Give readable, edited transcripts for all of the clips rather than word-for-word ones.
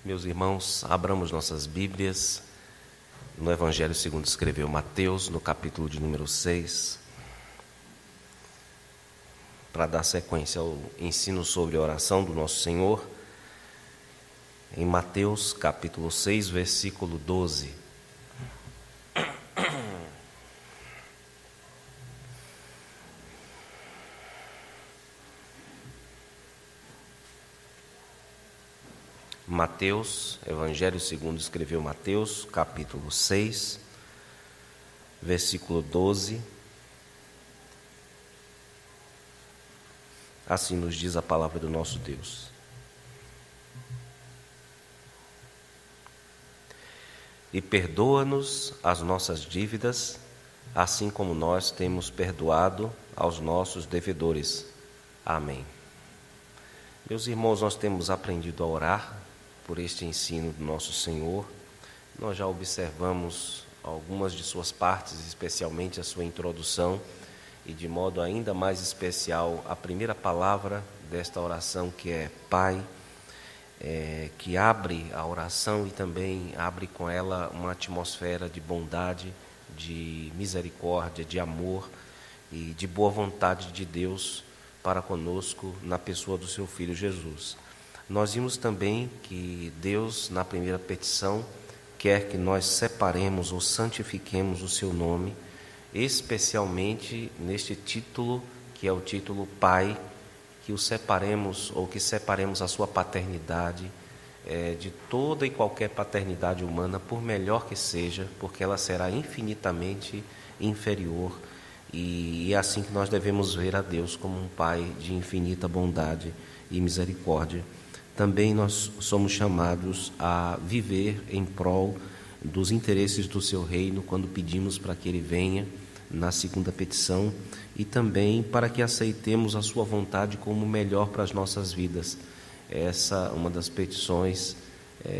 Meus irmãos, abramos nossas Bíblias no Evangelho segundo escreveu Mateus, no capítulo de número 6, para dar sequência ao ensino sobre a oração do nosso Senhor, em Mateus, capítulo 6, versículo 12. Mateus, Evangelho segundo escreveu Mateus, capítulo 6, versículo 12. Assim nos diz a palavra do nosso Deus. E perdoa-nos as nossas dívidas, assim como nós temos perdoado aos nossos devedores. Amém. Meus irmãos, nós temos aprendido a orar por este ensino do nosso Senhor. Nós já observamos algumas de suas partes, especialmente a sua introdução, e de modo ainda mais especial a primeira palavra desta oração, que é Pai, que abre a oração e também abre com ela uma atmosfera de bondade, de misericórdia, de amor e de boa vontade de Deus para conosco na pessoa do seu Filho Jesus. Nós vimos também que Deus, na primeira petição, quer que nós separemos ou santifiquemos o seu nome, especialmente neste título, que é o título Pai, que o separemos ou que separemos a sua paternidade de toda e qualquer paternidade humana, por melhor que seja, porque ela será infinitamente inferior, e é assim que nós devemos ver a Deus, como um Pai de infinita bondade e misericórdia. Também nós somos chamados a viver em prol dos interesses do seu reino, quando pedimos para que ele venha na segunda petição, e também para que aceitemos a sua vontade como melhor para as nossas vidas. Essa é uma das petições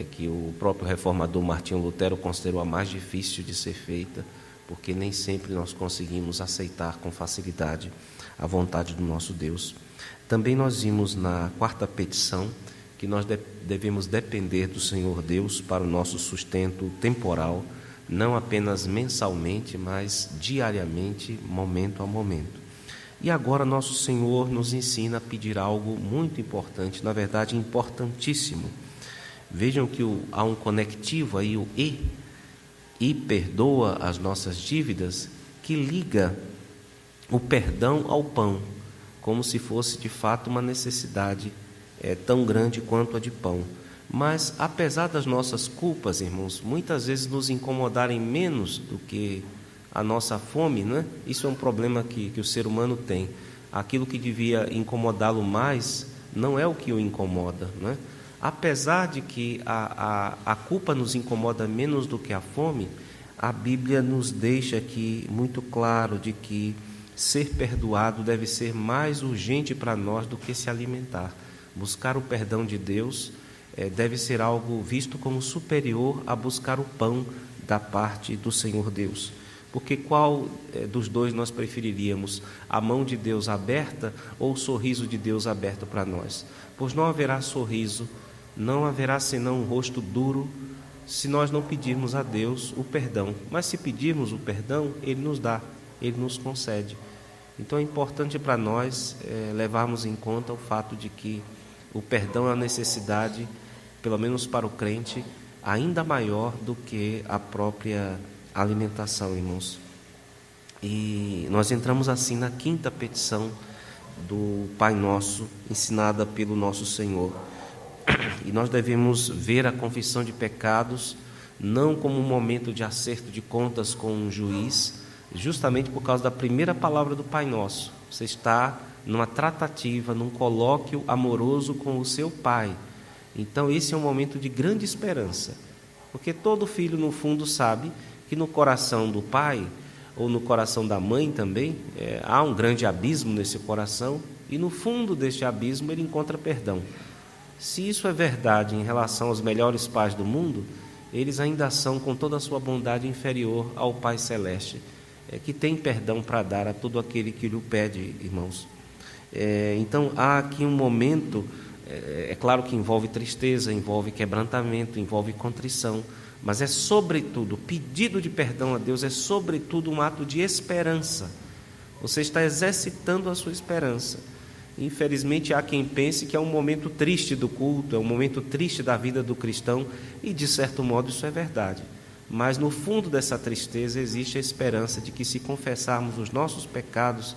que o próprio reformador Martinho Lutero considerou a mais difícil de ser feita, porque nem sempre nós conseguimos aceitar com facilidade a vontade do nosso Deus. Também nós vimos na quarta petição que nós devemos depender do Senhor Deus para o nosso sustento temporal, não apenas mensalmente, mas diariamente, momento a momento. E agora nosso Senhor nos ensina a pedir algo muito importante, na verdade importantíssimo. Vejam que há um conectivo aí, o e perdoa as nossas dívidas, que liga o perdão ao pão, como se fosse de fato uma necessidade tão grande quanto a de pão. Mas apesar das nossas culpas, irmãos, muitas vezes nos incomodarem menos do que a nossa fome, né? Isso é um problema que o ser humano tem. Aquilo que devia incomodá-lo mais não é o que o incomoda, né? Apesar de que a culpa nos incomoda menos do que a fome, a Bíblia nos deixa aqui muito claro de que ser perdoado deve ser mais urgente para nós do que se alimentar. Buscar o perdão de Deus deve ser algo visto como superior a buscar o pão da parte do Senhor Deus. Porque qual dos dois nós preferiríamos? A mão de Deus aberta ou o sorriso de Deus aberto para nós? Pois não haverá sorriso, não haverá senão um rosto duro, se nós não pedirmos a Deus o perdão. Mas se pedirmos o perdão, Ele nos dá, Ele nos concede. Então é importante para nós levarmos em conta o fato de que o perdão é uma necessidade, pelo menos para o crente, ainda maior do que a própria alimentação, irmãos. E nós entramos assim na quinta petição do Pai Nosso, ensinada pelo nosso Senhor. E nós devemos ver a confissão de pecados não como um momento de acerto de contas com um juiz, justamente por causa da primeira palavra do Pai Nosso. Você está numa tratativa, num colóquio amoroso com o seu Pai. Então esse é um momento de grande esperança, porque todo filho no fundo sabe que no coração do pai, ou no coração da mãe também, há um grande abismo nesse coração, e no fundo deste abismo ele encontra perdão. Se isso é verdade em relação aos melhores pais do mundo, eles ainda são, com toda a sua bondade, inferior ao Pai Celeste, que tem perdão para dar a todo aquele que lhe pede, irmãos. Então há aqui um momento É claro que envolve tristeza, envolve quebrantamento, envolve contrição, mas é sobretudo, o pedido de perdão a Deus é sobretudo um ato de esperança. Você está exercitando a sua esperança. Infelizmente há quem pense que é um momento triste do culto, é um momento triste da vida do cristão, e de certo modo isso é verdade. Mas no fundo dessa tristeza existe a esperança de que, se confessarmos os nossos pecados,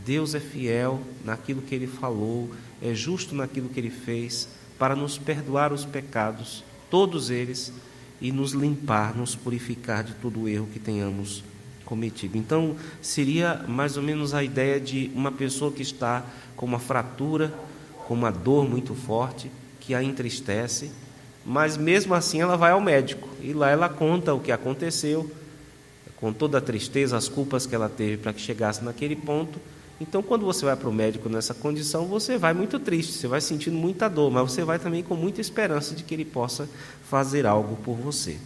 Deus é fiel naquilo que Ele falou, é justo naquilo que Ele fez, para nos perdoar os pecados, todos eles, e nos limpar, nos purificar de todo o erro que tenhamos cometido. Então, seria mais ou menos a ideia de uma pessoa que está com uma fratura, com uma dor muito forte, que a entristece, mas mesmo assim ela vai ao médico, e lá ela conta o que aconteceu, com toda a tristeza, as culpas que ela teve para que chegasse naquele ponto. Então, quando você vai para o médico nessa condição, você vai muito triste, você vai sentindo muita dor, mas você vai também com muita esperança de que Ele possa fazer algo por você.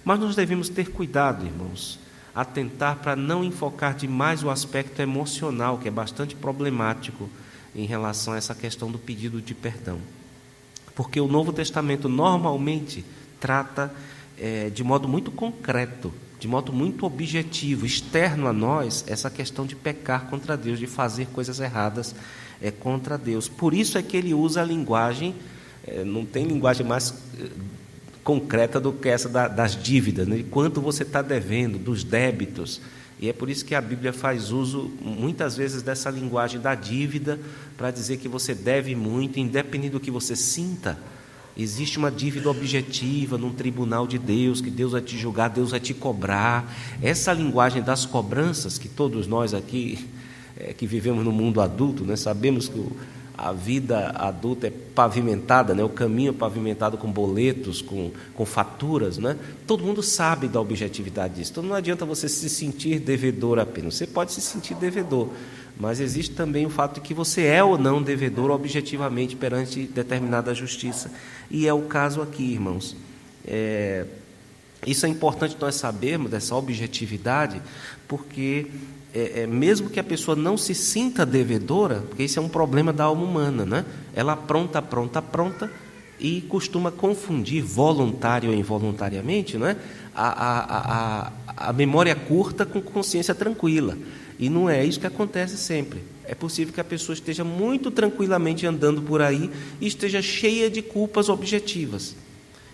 Mas nós devemos ter cuidado, irmãos, atentar para não enfocar demais o aspecto emocional, que é bastante problemático em relação a essa questão do pedido de perdão. Porque o Novo Testamento normalmente trata de modo muito concreto, de modo muito objetivo, externo a nós, essa questão de pecar contra Deus, de fazer coisas erradas contra Deus. Por isso é que ele usa a linguagem, não tem linguagem mais concreta do que essa das dívidas, né? De quanto você está devendo, dos débitos. E é por isso que a Bíblia faz uso, muitas vezes, dessa linguagem da dívida, para dizer que você deve muito, independente do que você sinta. Existe uma dívida objetiva num tribunal de Deus, que Deus vai te julgar, Deus vai te cobrar. Essa linguagem das cobranças, que todos nós aqui, que vivemos no mundo adulto, né, sabemos que a vida adulta é pavimentada, né, o caminho é pavimentado com boletos, com faturas, né? Todo mundo sabe da objetividade disso. Então não adianta você se sentir devedor apenas. Você pode se sentir devedor, mas existe também o fato de que você é ou não devedor objetivamente perante determinada justiça. E é o caso aqui, irmãos. Isso é importante nós sabermos dessa objetividade, porque mesmo que a pessoa não se sinta devedora, porque isso é um problema da alma humana, né? Ela apronta e costuma confundir voluntário ou involuntariamente, né? A memória curta com consciência tranquila. E não é isso que acontece sempre. É possível que a pessoa esteja muito tranquilamente andando por aí e esteja cheia de culpas objetivas.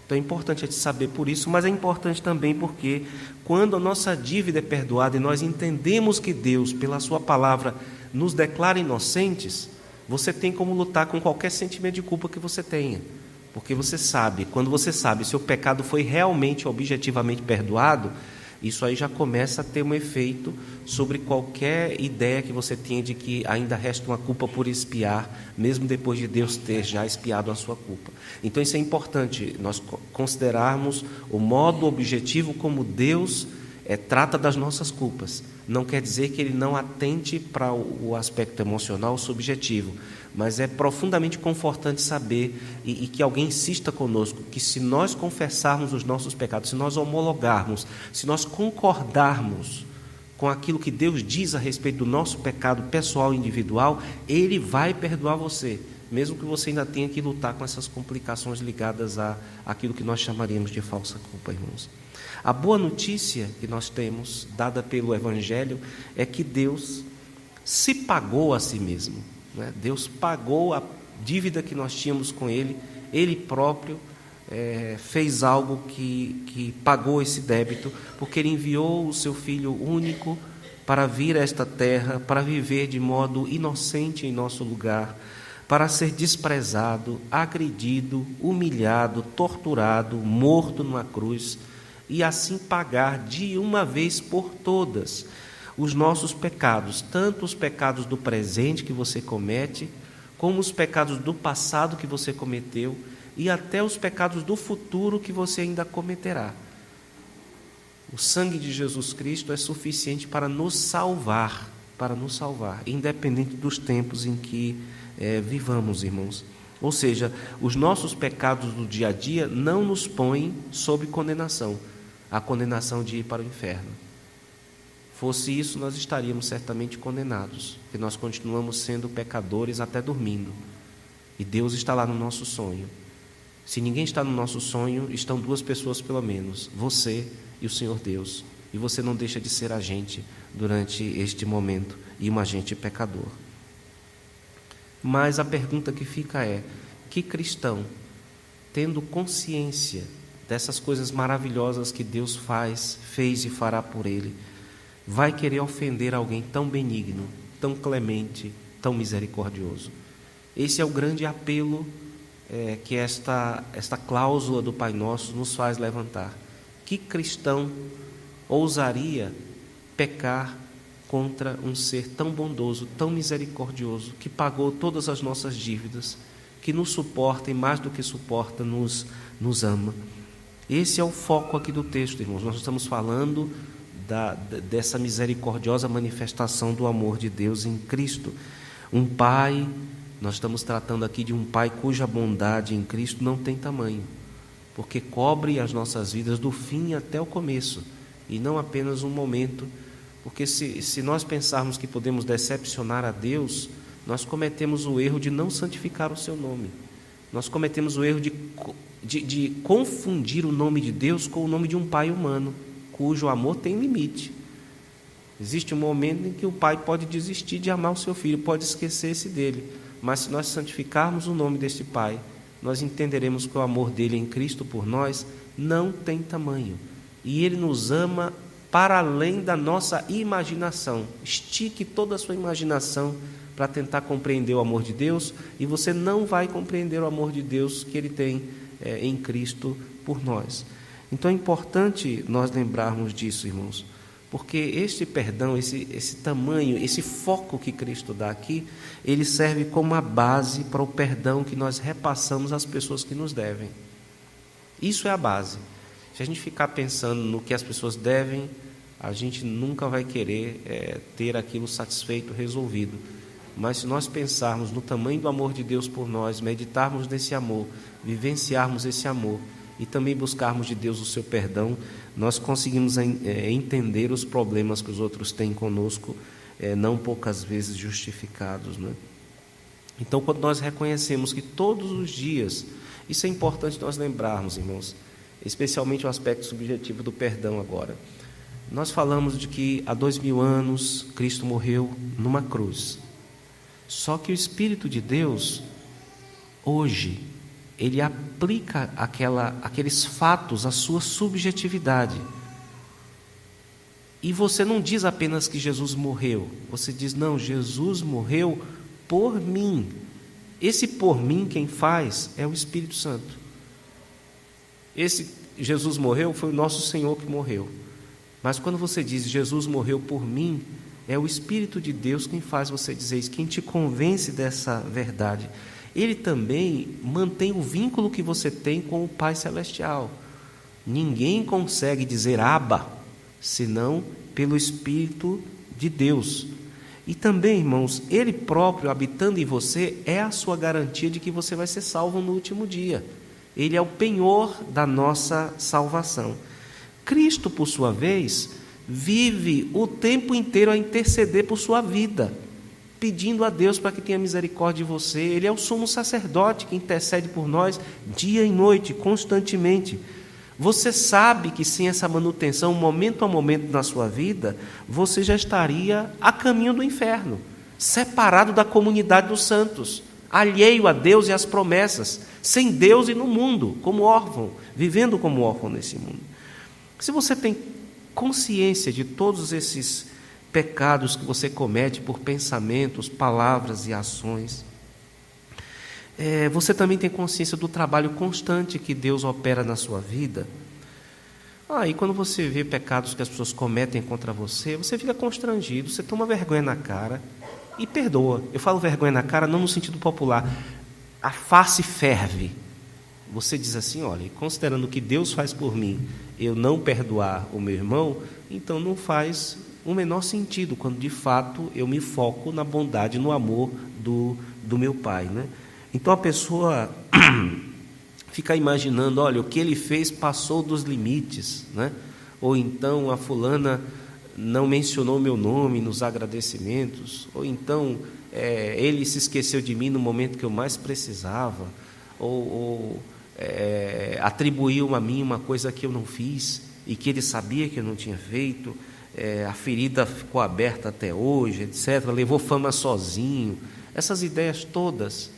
Então é importante a gente saber por isso, mas é importante também porque quando a nossa dívida é perdoada e nós entendemos que Deus, pela sua palavra, nos declara inocentes, você tem como lutar com qualquer sentimento de culpa que você tenha. Porque você sabe, quando você sabe se o pecado foi realmente, objetivamente perdoado, isso aí já começa a ter um efeito sobre qualquer ideia que você tenha de que ainda resta uma culpa por expiar, mesmo depois de Deus ter já expiado a sua culpa. Então isso é importante, nós considerarmos o modo objetivo como Deus trata das nossas culpas. Não quer dizer que Ele não atente para o aspecto emocional subjetivo, mas é profundamente confortante saber e que alguém insista conosco, que se nós confessarmos os nossos pecados, se nós homologarmos, se nós concordarmos com aquilo que Deus diz a respeito do nosso pecado pessoal e individual, Ele vai perdoar você, mesmo que você ainda tenha que lutar com essas complicações ligadas àquilo que nós chamaríamos de falsa culpa, irmãos. A boa notícia que nós temos, dada pelo Evangelho, é que Deus se pagou a si mesmo. Deus pagou a dívida que nós tínhamos com Ele, Ele próprio fez algo que pagou esse débito, porque Ele enviou o Seu Filho único para vir a esta terra, para viver de modo inocente em nosso lugar, para ser desprezado, agredido, humilhado, torturado, morto numa cruz, e assim pagar de uma vez por todas os nossos pecados, tanto os pecados do presente que você comete, como os pecados do passado que você cometeu, e até os pecados do futuro que você ainda cometerá. O sangue de Jesus Cristo é suficiente para nos salvar, independente dos tempos em que vivamos, irmãos. Ou seja, os nossos pecados do dia a dia não nos põem sob condenação, a condenação de ir para o inferno. Fosse isso, nós estaríamos certamente condenados, porque nós continuamos sendo pecadores até dormindo. E Deus está lá no nosso sonho. Se ninguém está no nosso sonho, estão duas pessoas pelo menos, você e o Senhor Deus. E você não deixa de ser agente durante este momento, e um agente pecador. Mas a pergunta que fica é: que cristão, tendo consciência dessas coisas maravilhosas que Deus fez e fará por ele, vai querer ofender alguém tão benigno, tão clemente, tão misericordioso? Esse é o grande apelo que esta cláusula do Pai Nosso nos faz levantar. Que cristão ousaria pecar contra um ser tão bondoso, tão misericordioso, que pagou todas as nossas dívidas, que nos suporta e mais do que suporta, nos ama? Esse é o foco aqui do texto, irmãos. Nós estamos falando dessa misericordiosa manifestação do amor de Deus em Cristo. Um Pai, nós estamos tratando aqui de um Pai cuja bondade em Cristo não tem tamanho, porque cobre as nossas vidas do fim até o começo, e não apenas um momento, porque se nós pensarmos que podemos decepcionar a Deus, nós cometemos o erro de não santificar o seu nome. Nós cometemos o erro de confundir o nome de Deus com o nome de um pai humano, cujo amor tem limite. Existe um momento em que o pai pode desistir de amar o seu filho, pode esquecer-se dele, mas se nós santificarmos o nome desse pai, nós entenderemos que o amor dele em Cristo por nós não tem tamanho, e ele nos ama para além da nossa imaginação. Estique toda a sua imaginação para tentar compreender o amor de Deus, e você não vai compreender o amor de Deus que ele tem em Cristo por nós. Então é importante nós lembrarmos disso, irmãos, porque este perdão, esse tamanho, esse foco que Cristo dá aqui, ele serve como a base para o perdão que nós repassamos às pessoas que nos devem. Isso é a base. Se a gente ficar pensando no que as pessoas devem, a gente nunca vai querer ter aquilo satisfeito, resolvido. Mas se nós pensarmos no tamanho do amor de Deus por nós, meditarmos nesse amor, vivenciarmos esse amor e também buscarmos de Deus o seu perdão, nós conseguimos entender os problemas que os outros têm conosco, não poucas vezes justificados, né? Então, quando nós reconhecemos que todos os dias, isso é importante nós lembrarmos, irmãos, especialmente o aspecto subjetivo do perdão agora. Nós falamos de que há 2000 anos Cristo morreu numa cruz. Só que o Espírito de Deus, hoje, ele aplica aqueles fatos à sua subjetividade. E você não diz apenas que Jesus morreu, você diz: não, Jesus morreu por mim. Esse por mim quem faz é o Espírito Santo. Esse Jesus morreu foi o nosso Senhor que morreu. Mas quando você diz Jesus morreu por mim, é o Espírito de Deus quem faz você dizer isso, quem te convence dessa verdade. Ele também mantém o vínculo que você tem com o Pai Celestial. Ninguém consegue dizer Abba, senão pelo Espírito de Deus. E também, irmãos, Ele próprio, habitando em você, é a sua garantia de que você vai ser salvo no último dia. Ele é o penhor da nossa salvação. Cristo, por sua vez, vive o tempo inteiro a interceder por sua vida, pedindo a Deus para que tenha misericórdia de você. Ele é o sumo sacerdote que intercede por nós dia e noite, constantemente. Você sabe que sem essa manutenção, momento a momento na sua vida, você já estaria a caminho do inferno, separado da comunidade dos santos, alheio a Deus e às promessas, sem Deus e no mundo, como órfão, vivendo como órfão nesse mundo. Se você tem consciência de todos esses pecados que você comete por pensamentos, palavras e ações, você também tem consciência do trabalho constante que Deus opera na sua vida. E quando você vê pecados que as pessoas cometem contra você, você fica constrangido, você toma vergonha na cara e perdoa. Eu falo vergonha na cara não no sentido popular, a face ferve. Você diz assim: olha, considerando o que Deus faz por mim, eu não perdoar o meu irmão, então não faz o menor sentido, quando de fato eu me foco na bondade, no amor do meu Pai, né? Então a pessoa fica imaginando: olha, o que ele fez passou dos limites, né? Ou então a fulana não mencionou meu nome nos agradecimentos, ou então ele se esqueceu de mim no momento que eu mais precisava, ou atribuiu a mim uma coisa que eu não fiz e que ele sabia que eu não tinha feito, a ferida ficou aberta até hoje, etc., levou fama sozinho. Essas ideias todas,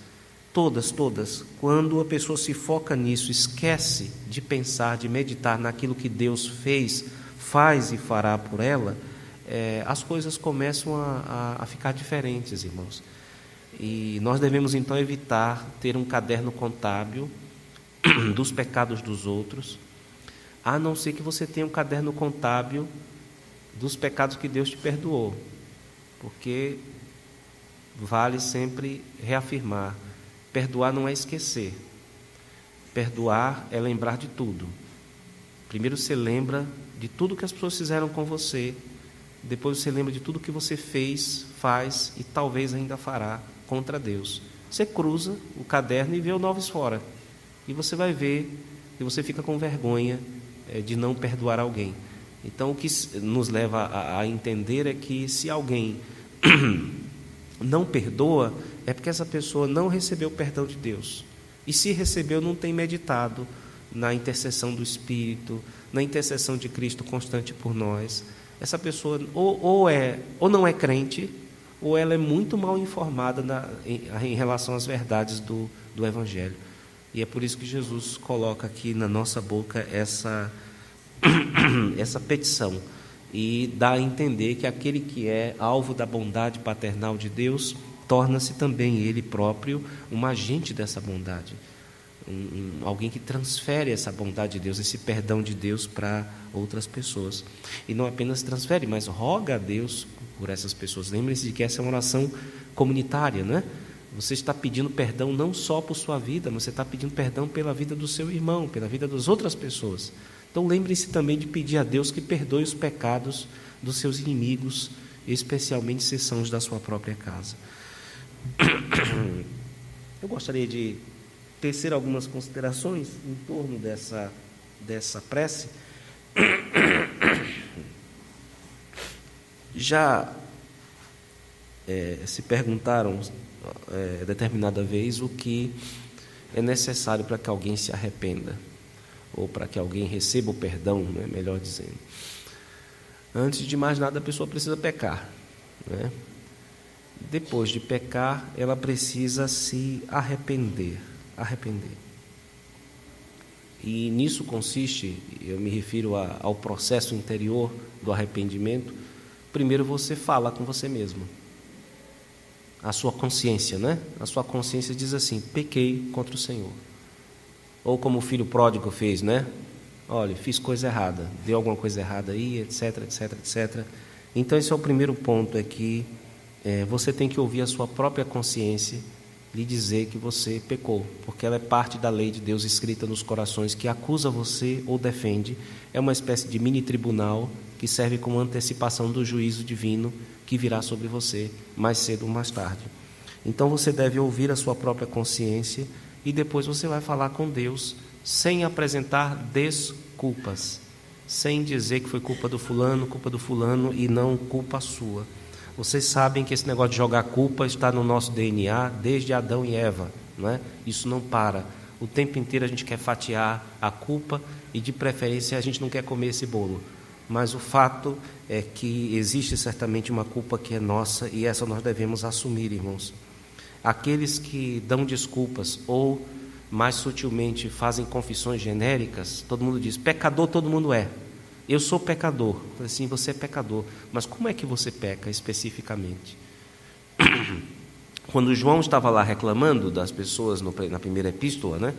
quando a pessoa se foca nisso, esquece de pensar, de meditar naquilo que Deus fez, faz e fará por ela, as coisas começam a ficar diferentes, irmãos. E nós devemos então evitar ter um caderno contábil dos pecados dos outros, a não ser que você tenha um caderno contábil dos pecados que Deus te perdoou, porque vale sempre reafirmar: perdoar não é esquecer, perdoar é lembrar de tudo. Primeiro você lembra de tudo que as pessoas fizeram com você, depois você lembra de tudo que você fez, faz e talvez ainda fará contra Deus. Você cruza o caderno e vê o Noves Fora, e você vai ver que você fica com vergonha de não perdoar alguém. Então o que nos leva a entender é que se alguém não perdoa, é porque essa pessoa não recebeu o perdão de Deus, e se recebeu, não tem meditado na intercessão do Espírito, na intercessão de Cristo constante por nós. Essa pessoa ou não é crente, ou ela é muito mal informada em relação às verdades do Evangelho. E é por isso que Jesus coloca aqui na nossa boca essa petição, e dá a entender que aquele que é alvo da bondade paternal de Deus torna-se também ele próprio um agente dessa bondade, alguém que transfere essa bondade de Deus, esse perdão de Deus para outras pessoas. E não apenas transfere, mas roga a Deus por essas pessoas. Lembre-se de que essa é uma oração comunitária, né? Você está pedindo perdão não só por sua vida, mas você está pedindo perdão pela vida do seu irmão, pela vida das outras pessoas. Então lembre-se também de pedir a Deus que perdoe os pecados dos seus inimigos, especialmente se são os da sua própria casa. Eu gostaria de tecer algumas considerações em torno dessa prece. Já se perguntaram determinada vez o que é necessário para que alguém se arrependa, ou para que alguém receba o perdão, né, melhor dizendo. Antes de mais nada, a pessoa precisa pecar, né? Depois de pecar, ela precisa se arrepender. E nisso consiste, eu me refiro ao processo interior do arrependimento. Primeiro você fala com você mesmo, a sua consciência, né? A sua consciência diz assim: pequei contra o Senhor. Ou como o filho pródigo fez, né? Olha, fiz coisa errada, deu alguma coisa errada aí, etc, etc, etc. Então esse é o primeiro ponto, é que você tem que ouvir a sua própria consciência lhe dizer que você pecou, porque ela é parte da lei de Deus escrita nos corações, que acusa você ou defende. É uma espécie de mini tribunal que serve como antecipação do juízo divino que virá sobre você mais cedo ou mais tarde. Então você deve ouvir a sua própria consciência, e depois você vai falar com Deus sem apresentar desculpas, sem dizer que foi culpa do fulano e não culpa sua. Vocês sabem que esse negócio de jogar culpa está no nosso DNA desde Adão e Eva, não é? Isso não para. O tempo inteiro a gente quer fatiar a culpa, e de preferência a gente não quer comer esse bolo. Mas o fato é que existe certamente uma culpa que é nossa, e essa nós devemos assumir, irmãos. Aqueles que dão desculpas ou, mais sutilmente, fazem confissões genéricas, todo mundo diz: pecador todo mundo é. Eu sou pecador. Assim, você é pecador. Mas como é que você peca especificamente? Quando João estava lá reclamando das pessoas na primeira epístola, né,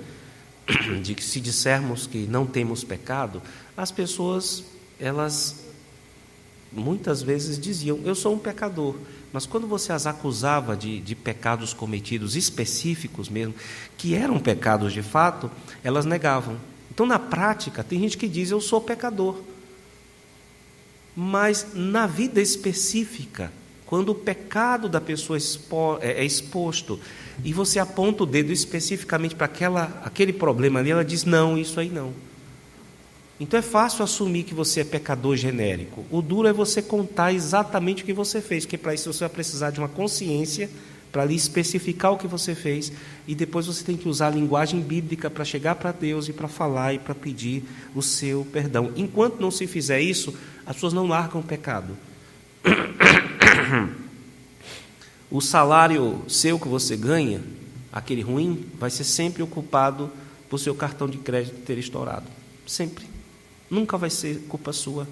de que se dissermos que não temos pecado, as pessoas, elas muitas vezes diziam: eu sou um pecador. Mas quando você as acusava de pecados cometidos específicos mesmo, que eram pecados de fato, elas negavam. Então, na prática, tem gente que diz: eu sou pecador. Mas na vida específica, quando o pecado da pessoa é exposto, e você aponta o dedo especificamente para aquele problema ali, ela diz: não, isso aí não. Então é fácil assumir que você é pecador genérico. O duro é você contar exatamente o que você fez, porque para isso você vai precisar de uma consciência para lhe especificar o que você fez, e depois você tem que usar a linguagem bíblica para chegar para Deus e para falar e para pedir o seu perdão. Enquanto não se fizer isso, as pessoas não largam o pecado. O salário seu que você ganha, aquele ruim, vai ser sempre ocupado por seu cartão de crédito ter estourado. Sempre. Nunca vai ser culpa sua,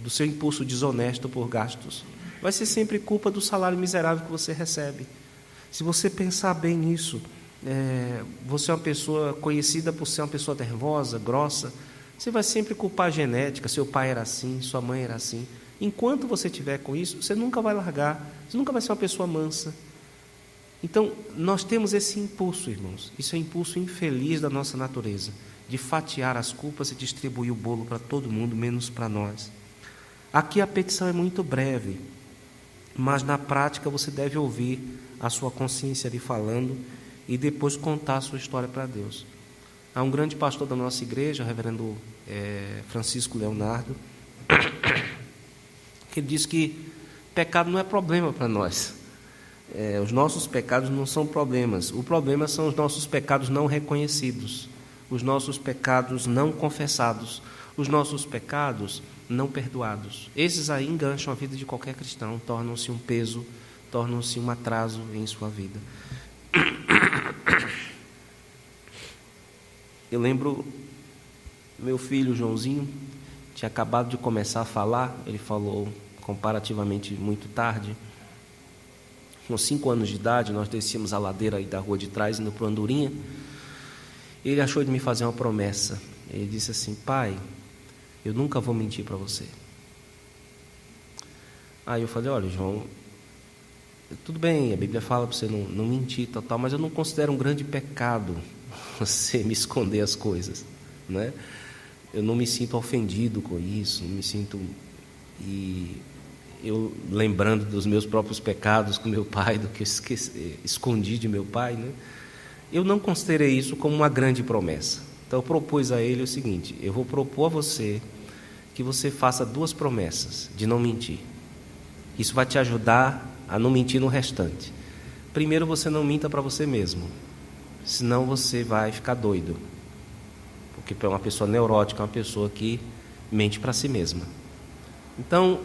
do seu impulso desonesto por gastos. Vai ser sempre culpa do salário miserável que você recebe. Se você pensar bem nisso, você é uma pessoa conhecida por ser uma pessoa nervosa, grossa, você vai sempre culpar a genética, seu pai era assim, sua mãe era assim. Enquanto você tiver com isso, você nunca vai largar, você nunca vai ser uma pessoa mansa. Então, nós temos esse impulso, irmãos, isso é um impulso infeliz da nossa natureza, de fatiar as culpas e distribuir o bolo para todo mundo, menos para nós. Aqui a petição é muito breve, mas na prática você deve ouvir a sua consciência ali falando e depois contar a sua história para Deus. Há um grande pastor da nossa igreja, o reverendo Francisco Leonardo, que diz que pecado não é problema para nós. Os nossos pecados não são problemas. O problema são os nossos pecados não reconhecidos, os nossos pecados não confessados, os nossos pecados não perdoados. Esses aí engancham a vida de qualquer cristão, tornam-se um peso, tornam-se um atraso em sua vida. Eu lembro, meu filho Joãozinho tinha acabado de começar a falar, ele falou comparativamente muito tarde. Com 5 anos de idade, nós descíamos a ladeira aí da rua de trás, indo para o Andorinha. Ele achou de me fazer uma promessa. Ele disse assim: pai, eu nunca vou mentir para você. Aí eu falei: olha, João, tudo bem, a Bíblia fala para você não mentir, tal, mas eu não considero um grande pecado você me esconder as coisas, né? Eu não me sinto ofendido com isso, não me sinto... E eu, lembrando dos meus próprios pecados com meu pai, do que eu escondi de meu pai, né? Eu não considerei isso como uma grande promessa. Então eu propus a ele o seguinte: eu vou propor a você que você faça 2 promessas de não mentir. Isso vai te ajudar a não mentir no restante. Primeiro, você não minta para você mesmo, senão você vai ficar doido. Porque é uma pessoa neurótica, uma pessoa que mente para si mesma. Então,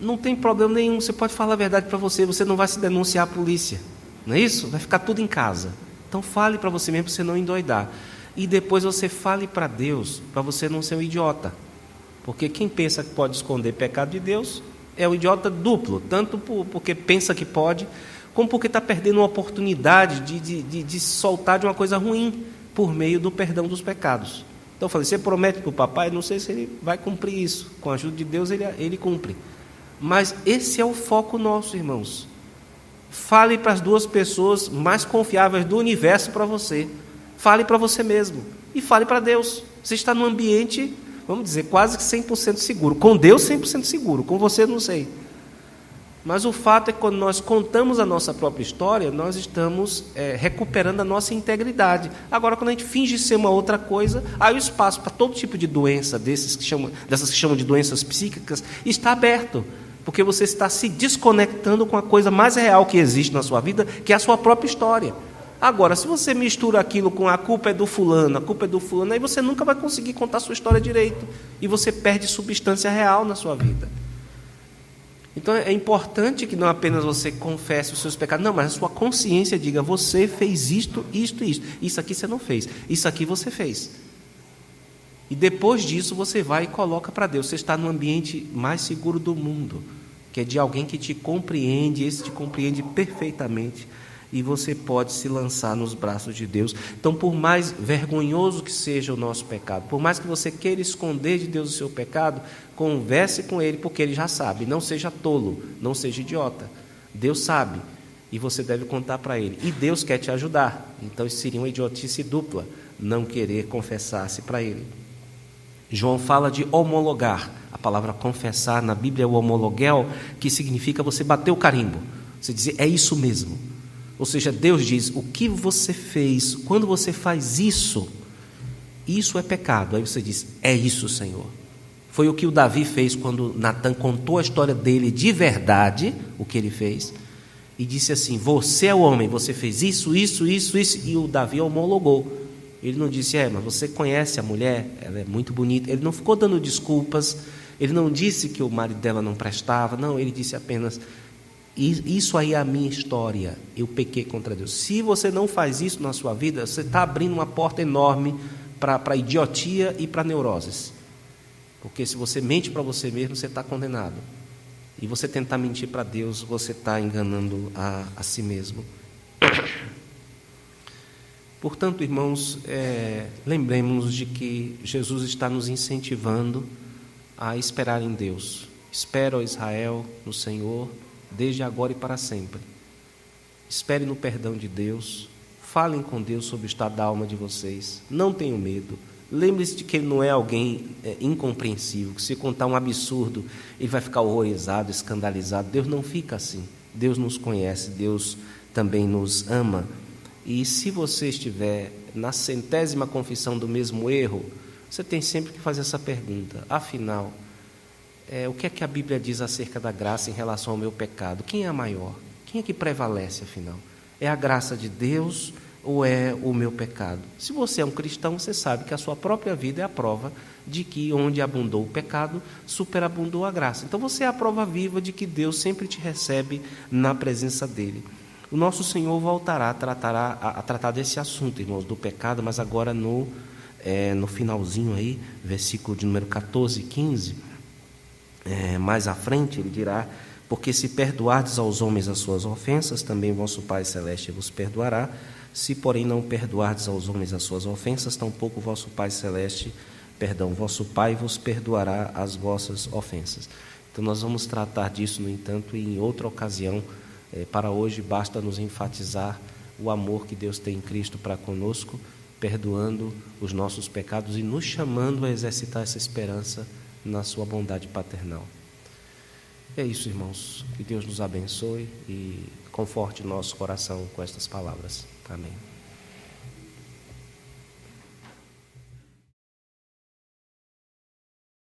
não tem problema nenhum, você pode falar a verdade para você, você não vai se denunciar à polícia, não é isso? Vai ficar tudo em casa. Então fale para você mesmo, para você não endoidar. E depois você fale para Deus, para você não ser um idiota. Porque quem pensa que pode esconder pecado de Deus é um idiota duplo, tanto porque pensa que pode, como porque está perdendo uma oportunidade de soltar de uma coisa ruim por meio do perdão dos pecados. Então eu falei: você promete para o papai? Não sei se ele vai cumprir isso. Com a ajuda de Deus ele cumpre. Mas esse é o foco nosso, irmãos. Fale para as 2 pessoas mais confiáveis do universo para você. Fale para você mesmo e fale para Deus. Você está num ambiente, vamos dizer, quase que 100% seguro. Com Deus 100% seguro, com você não sei. Mas o fato é que quando nós contamos a nossa própria história, nós estamos recuperando a nossa integridade. Agora, quando a gente finge ser uma outra coisa, aí o espaço para todo tipo de doença, dessas que chamam de doenças psíquicas, está aberto. Porque você está se desconectando com a coisa mais real que existe na sua vida, que é a sua própria história. Agora, se você mistura aquilo com a culpa é do fulano, aí você nunca vai conseguir contar a sua história direito. E você perde substância real na sua vida. Então é importante que não apenas você confesse os seus pecados, não, mas a sua consciência diga: você fez isto, isto e isto. Isso aqui você não fez, isso aqui você fez. E depois disso você vai e coloca para Deus. Você está no ambiente mais seguro do mundo, que é de alguém que te compreende, esse te compreende perfeitamente, e você pode se lançar nos braços de Deus. Então, por mais vergonhoso que seja o nosso pecado, por mais que você queira esconder de Deus o seu pecado, converse com Ele, porque Ele já sabe. Não seja tolo, não seja idiota. Deus sabe, e você deve contar para Ele. E Deus quer te ajudar. Então, isso seria uma idiotice dupla, não querer confessar-se para Ele. João fala de homologar. A palavra confessar na Bíblia é o homologuel, que significa você bater o carimbo. Você dizer: é isso mesmo. Ou seja, Deus diz: o que você fez, quando você faz isso, Isso é pecado. Aí você diz: é isso, Senhor. Foi o que o Davi fez quando Natan contou a história dele de verdade, o que ele fez, e disse assim: você é o homem, você fez isso, isso, isso, isso, e o Davi homologou. Ele não disse: mas você conhece a mulher, ela é muito bonita. Ele não ficou dando desculpas, ele não disse que o marido dela não prestava, não, ele disse apenas: isso aí é a minha história, eu pequei contra Deus. Se você não faz isso na sua vida, você está abrindo uma porta enorme para a idiotia e para neuroses. Porque se você mente para você mesmo, você está condenado. E você tentar mentir para Deus, você está enganando a si mesmo. Portanto, irmãos, lembremos-nos de que Jesus está nos incentivando a esperar em Deus. Espera, ó Israel, no Senhor, desde agora e para sempre. Espere no perdão de Deus. Falem com Deus sobre o estado da alma de vocês. Não tenham medo. Lembre-se de que ele não é alguém incompreensível, que se contar um absurdo, ele vai ficar horrorizado, escandalizado. Deus não fica assim. Deus nos conhece, Deus também nos ama. E se você estiver na 100ª confissão do mesmo erro, você tem sempre que fazer essa pergunta: afinal, o que é que a Bíblia diz acerca da graça em relação ao meu pecado? Quem é a maior? Quem é que prevalece, afinal? É a graça de Deus ou é o meu pecado? Se você é um cristão, você sabe que a sua própria vida é a prova de que onde abundou o pecado, superabundou a graça. Então você é a prova viva de que Deus sempre te recebe na presença dele. O nosso Senhor voltará a tratar desse assunto, irmãos, do pecado, mas agora no finalzinho aí, versículo de número 14 e 15, mais à frente ele dirá: porque se perdoardes aos homens as suas ofensas, também vosso Pai Celeste vos perdoará. Se, porém, não perdoardes aos homens as suas ofensas, tampouco vosso Pai Celeste, vosso Pai vos perdoará as vossas ofensas. Então nós vamos tratar disso, no entanto, em outra ocasião. Para hoje basta nos enfatizar o amor que Deus tem em Cristo para conosco, perdoando os nossos pecados e nos chamando a exercitar essa esperança na sua bondade paternal. É isso, irmãos. Que Deus nos abençoe e conforte nosso coração com estas palavras. Amém.